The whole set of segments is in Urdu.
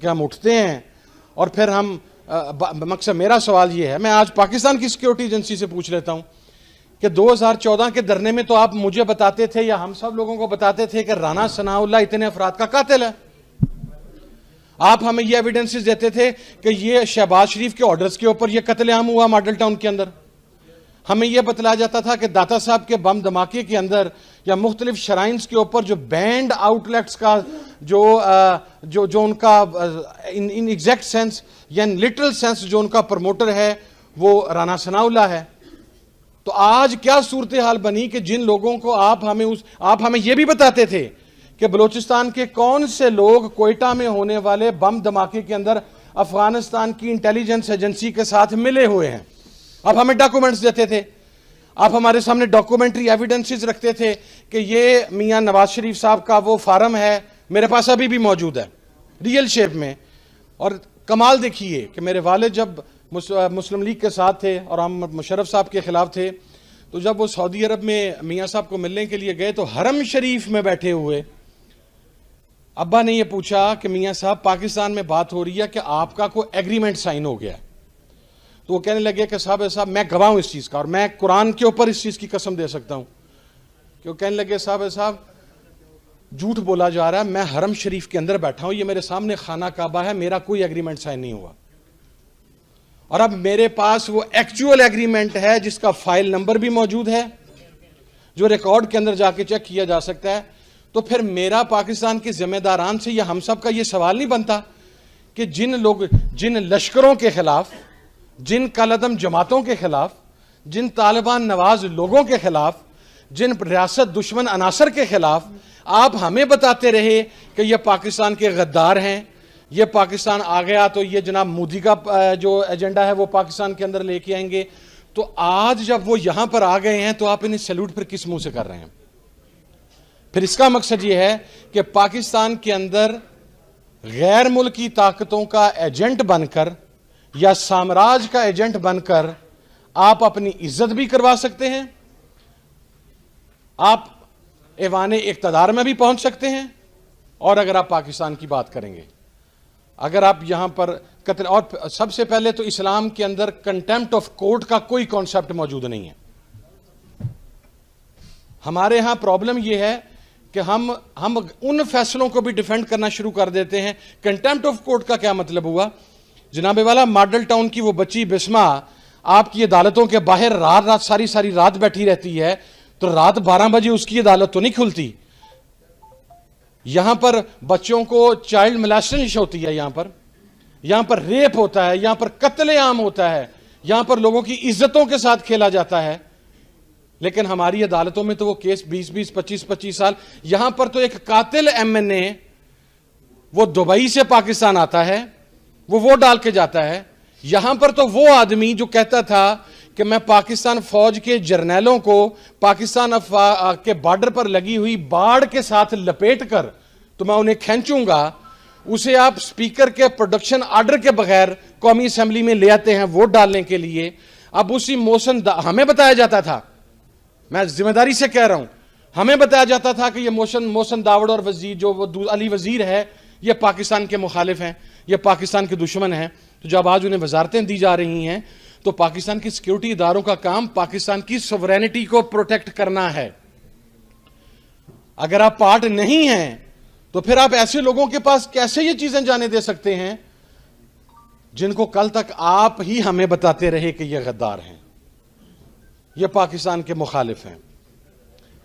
کہ ہم اٹھتے ہیں اور پھر ہم مقصد میرا سوال یہ ہے، میں آج پاکستان کی سیکیورٹی ایجنسی سے پوچھ لیتا ہوں کہ 2014 کے دھرنے میں تو آپ مجھے بتاتے تھے یا ہم سب لوگوں کو بتاتے تھے کہ رانا ثناءاللہ اتنے افراد کا قاتل ہے. آپ ہمیں یہ ایویڈنسز دیتے تھے کہ یہ شہباز شریف کے آرڈرز کے اوپر یہ قتل عام ہوا ماڈل ٹاؤن کے اندر. ہمیں یہ بتلایا جاتا تھا کہ داتا صاحب کے بم دھماکے کے اندر یا مختلف شرائنز کے اوپر جو بینڈ آؤٹ لیٹس کا جو ان کا ان ایگزیکٹ سینس یا ان لٹرل سینس جو ان کا پروموٹر ہے وہ رانا ثناءاللہ ہے. تو آج کیا صورتحال بنی کہ جن لوگوں کو آپ ہمیں یہ بھی بتاتے تھے کہ بلوچستان کے کون سے لوگ کوئٹہ میں ہونے والے بم دھماکے کے اندر افغانستان کی انٹیلیجنس ایجنسی کے ساتھ ملے ہوئے ہیں. آپ ہمیں ڈاکومنٹس دیتے تھے، آپ ہمارے سامنے ڈاکومنٹری ایویڈنسز رکھتے تھے کہ یہ میاں نواز شریف صاحب کا وہ فارم ہے، میرے پاس ابھی بھی موجود ہے ریئل شیپ میں. اور کمال دیکھیے کہ میرے والد جب مسلم لیگ کے ساتھ تھے اور ہم مشرف صاحب کے خلاف تھے، تو جب وہ سعودی عرب میں میاں صاحب کو ملنے کے لیے گئے تو حرم شریف میں بیٹھے ہوئے ابا نے یہ پوچھا کہ میاں صاحب پاکستان میں بات ہو رہی ہے کہ آپ کا کوئی ایگریمنٹ سائن ہو گیا ہے. تو وہ کہنے لگے کہ صاحب میں گواہ ہوں اس چیز کا اور میں قرآن کے اوپر اس چیز کی قسم دے سکتا ہوں. کہ وہ کہنے لگے صاحب جھوٹ بولا جا رہا ہے، میں حرم شریف کے اندر بیٹھا ہوں، یہ میرے سامنے خانہ کعبہ ہے، میرا کوئی ایگریمنٹ سائن نہیں ہوا. اور اب میرے پاس وہ ایکچوئل ایگریمنٹ ہے جس کا فائل نمبر بھی موجود ہے، جو ریکارڈ کے اندر جا کے چیک کیا جا سکتا ہے. تو پھر میرا پاکستان کے ذمہ داران سے یا ہم سب کا یہ سوال نہیں بنتا کہ جن لشکروں کے خلاف، جن کالعدم جماعتوں کے خلاف، جن طالبان نواز لوگوں کے خلاف، جن ریاست دشمن عناصر کے خلاف آپ ہمیں بتاتے رہے کہ یہ پاکستان کے غدار ہیں، یہ پاکستان آ گیا تو یہ جناب مودی کا جو ایجنڈا ہے وہ پاکستان کے اندر لے کے آئیں گے. تو آج جب وہ یہاں پر آ گئے ہیں تو آپ انہیں سیلوٹ پھر کس منہ سے کر رہے ہیں؟ پھر اس کا مقصد یہ ہے کہ پاکستان کے اندر غیر ملکی طاقتوں کا ایجنٹ بن کر یا سامراج کا ایجنٹ بن کر آپ اپنی عزت بھی کروا سکتے ہیں، آپ ایوان اقتدار میں بھی پہنچ سکتے ہیں. اور اگر آپ پاکستان کی بات کریں گے، اگر آپ یہاں پر قتل، اور سب سے پہلے تو اسلام کے اندر کنٹیمپٹ آف کورٹ کا کوئی کانسیپٹ موجود نہیں ہے. ہمارے ہاں پرابلم یہ ہے کہ ہم ان فیصلوں کو بھی ڈیفینڈ کرنا شروع کر دیتے ہیں. کنٹیمپٹ آف کورٹ کا کیا مطلب ہوا؟ جناب والا ماڈل ٹاؤن کی وہ بچی بسما آپ کی عدالتوں کے باہر رات ساری رات بیٹھی رہتی ہے، تو رات 12 بجے اس کی عدالت تو نہیں کھلتی. یہاں پر بچوں کو چائلڈ ملیسٹنس ہوتی ہے، یہاں پر ریپ ہوتا ہے، یہاں پر قتل عام ہوتا ہے، یہاں پر لوگوں کی عزتوں کے ساتھ کھیلا جاتا ہے. لیکن ہماری عدالتوں میں تو وہ کیس 20 25 سال. یہاں پر تو ایک قاتل MNA وہ دبئی سے پاکستان آتا ہے، وہ ڈال کے جاتا ہے. یہاں پر تو وہ آدمی جو کہتا تھا کہ میں پاکستان فوج کے جرنیلوں کو پاکستان کے بارڈر پر لگی ہوئی باڑ کے ساتھ لپیٹ کر تو میں انہیں کھینچوں گا، اسے آپ سپیکر کے پروڈکشن آرڈر کے بغیر قومی اسمبلی میں لے آتے ہیں ووٹ ڈالنے کے لیے. اب اسی موشن ہمیں بتایا جاتا تھا، میں ذمہ داری سے کہہ رہا ہوں، ہمیں بتایا جاتا تھا کہ یہ موشن داوڑ اور وزیر جو علی وزیر ہے یہ پاکستان کے مخالف ہیں، یہ پاکستان کے دشمن ہیں. تو جب آج انہیں وزارتیں دی جا رہی ہیں تو پاکستان کی سیکیورٹی اداروں کا کام پاکستان کی سوورینٹی کو پروٹیکٹ کرنا ہے. اگر آپ پارٹ نہیں ہیں تو پھر آپ ایسے لوگوں کے پاس کیسے یہ چیزیں جانے دے سکتے ہیں جن کو کل تک آپ ہی ہمیں بتاتے رہے کہ یہ غدار ہیں، یہ پاکستان کے مخالف ہیں،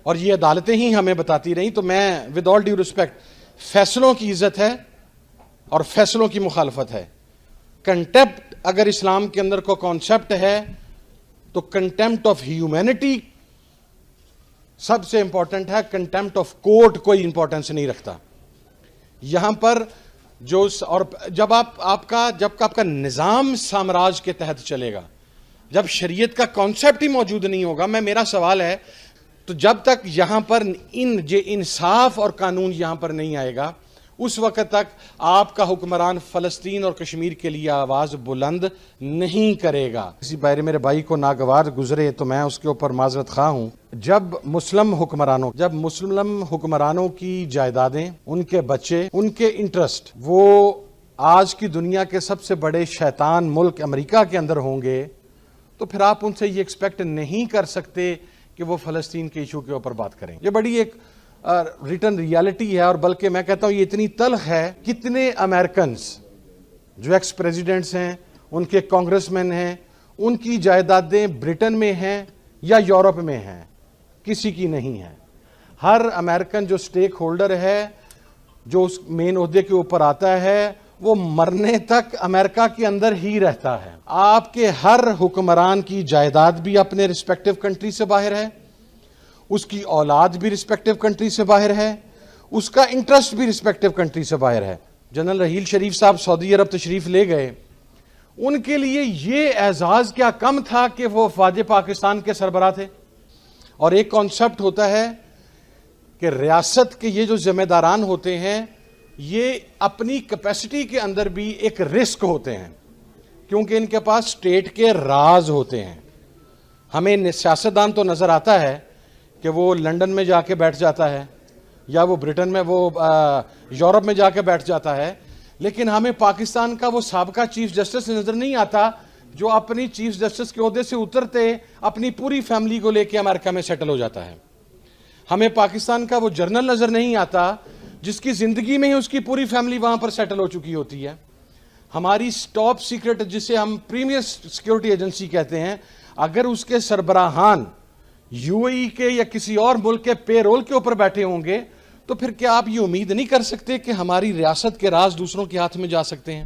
اور یہ عدالتیں ہی ہمیں بتاتی رہیں. تو میں ود آل ڈیو ریسپیکٹ، فیصلوں کی عزت ہے اور فیصلوں کی مخالفت ہے. کنٹیمپٹ اگر اسلام کے اندر کو کانسیپٹ ہے تو کنٹیمپٹ آف ہیومینٹی سب سے امپورٹنٹ ہے. کنٹیمپٹ آف کورٹ کوئی امپورٹنس نہیں رکھتا. یہاں پر جب آپ کا نظام سامراج کے تحت چلے گا، جب شریعت کا کانسیپٹ ہی موجود نہیں ہوگا، میرا سوال ہے تو جب تک یہاں پر انصاف اور قانون یہاں پر نہیں آئے گا، اس وقت تک آپ کا حکمران فلسطین اور کشمیر کے لیے آواز بلند نہیں کرے گا. کسی میرے بھائی کو ناگوار گزرے تو میں اس کے اوپر معذرت خواہ ہوں. جب مسلم حکمرانوں کی جائیدادیں، ان کے بچے، ان کے انٹرسٹ وہ آج کی دنیا کے سب سے بڑے شیطان ملک امریکہ کے اندر ہوں گے تو پھر آپ ان سے یہ ایکسپیکٹ نہیں کر سکتے کہ وہ فلسطین کے ایشو کے اوپر بات کریں. یہ بڑی ایک ریٹن ریالٹی ہے، اور بلکہ میں کہتا ہوں یہ اتنی تلخ ہے. کتنے امریکنز جو ایکس پریزیڈنٹس ہیں، ان کے کانگریس مین ہیں، ان کی جائیدادیں برٹن میں ہیں یا یورپ میں ہیں؟ کسی کی نہیں ہے. ہر امریکن جو سٹیک ہولڈر ہے، جو اس مین عہدے کے اوپر آتا ہے، وہ مرنے تک امریکہ کے اندر ہی رہتا ہے. آپ کے ہر حکمران کی جائیداد بھی اپنے رسپیکٹو کنٹری سے باہر ہے، اس کی اولاد بھی رسپیکٹو کنٹری سے باہر ہے، اس کا انٹرسٹ بھی رسپیکٹو کنٹری سے باہر ہے. جنرل رحیل شریف صاحب سعودی عرب تشریف لے گئے، ان کے لیے یہ اعزاز کیا کم تھا کہ وہ افواج پاکستان کے سربراہ تھے. اور ایک کانسیپٹ ہوتا ہے کہ ریاست کے یہ جو ذمہ داران ہوتے ہیں، یہ اپنی کیپیسٹی کے اندر بھی ایک رسک ہوتے ہیں، کیونکہ ان کے پاس اسٹیٹ کے راز ہوتے ہیں. ہمیں سیاستدان تو نظر آتا ہے کہ وہ لنڈن میں جا کے بیٹھ جاتا ہے، یا وہ برٹن میں، وہ یورپ میں جا کے بیٹھ جاتا ہے، لیکن ہمیں پاکستان کا وہ سابقہ چیف جسٹس نظر نہیں آتا جو اپنی چیف جسٹس کے عہدے سے اترتے اپنی پوری فیملی کو لے کے امریکہ میں سیٹل ہو جاتا ہے. ہمیں پاکستان کا وہ جرنل نظر نہیں آتا جس کی زندگی میں ہی اس کی پوری فیملی وہاں پر سیٹل ہو چکی ہوتی ہے. ہماری ٹاپ سیکرٹ جسے ہم پریمیئر سیکیورٹی ایجنسی کہتے ہیں، اگر اس کے سربراہان یو اے ای کے یا کسی اور ملک کے پے رول کے اوپر بیٹھے ہوں گے تو پھر کیا آپ یہ امید نہیں کر سکتے کہ ہماری ریاست کے راز دوسروں کے ہاتھ میں جا سکتے ہیں؟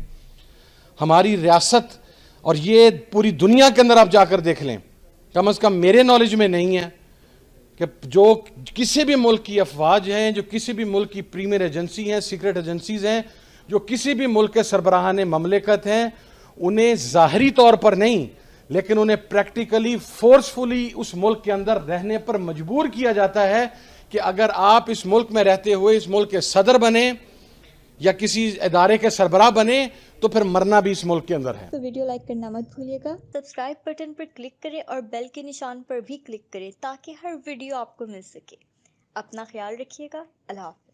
ہماری ریاست، اور یہ پوری دنیا کے اندر آپ جا کر دیکھ لیں، کم از کم میرے نالج میں نہیں ہے کہ جو کسی بھی ملک کی افواج ہیں، جو کسی بھی ملک کی پریمیئر ایجنسی ہیں، سیکرٹ ایجنسیز ہیں، جو کسی بھی ملک کے سربراہان مملکت ہیں، انہیں ظاہری طور پر نہیں لیکن انہیں پریکٹیکلی فورسفلی اس ملک کے اندر رہنے پر مجبور کیا جاتا ہے کہ اگر آپ اس ملک میں رہتے ہوئے اس ملک کے صدر بنے یا کسی ادارے کے سربراہ بنے تو پھر مرنا بھی اس ملک کے اندر ہے. تو ویڈیو لائک کرنا مت بھولیے گا، سبسکرائب بٹن پر کلک کریں اور بیل کے نشان پر بھی کلک کریں تاکہ ہر ویڈیو آپ کو مل سکے. اپنا خیال رکھیے گا. اللہ حافظ.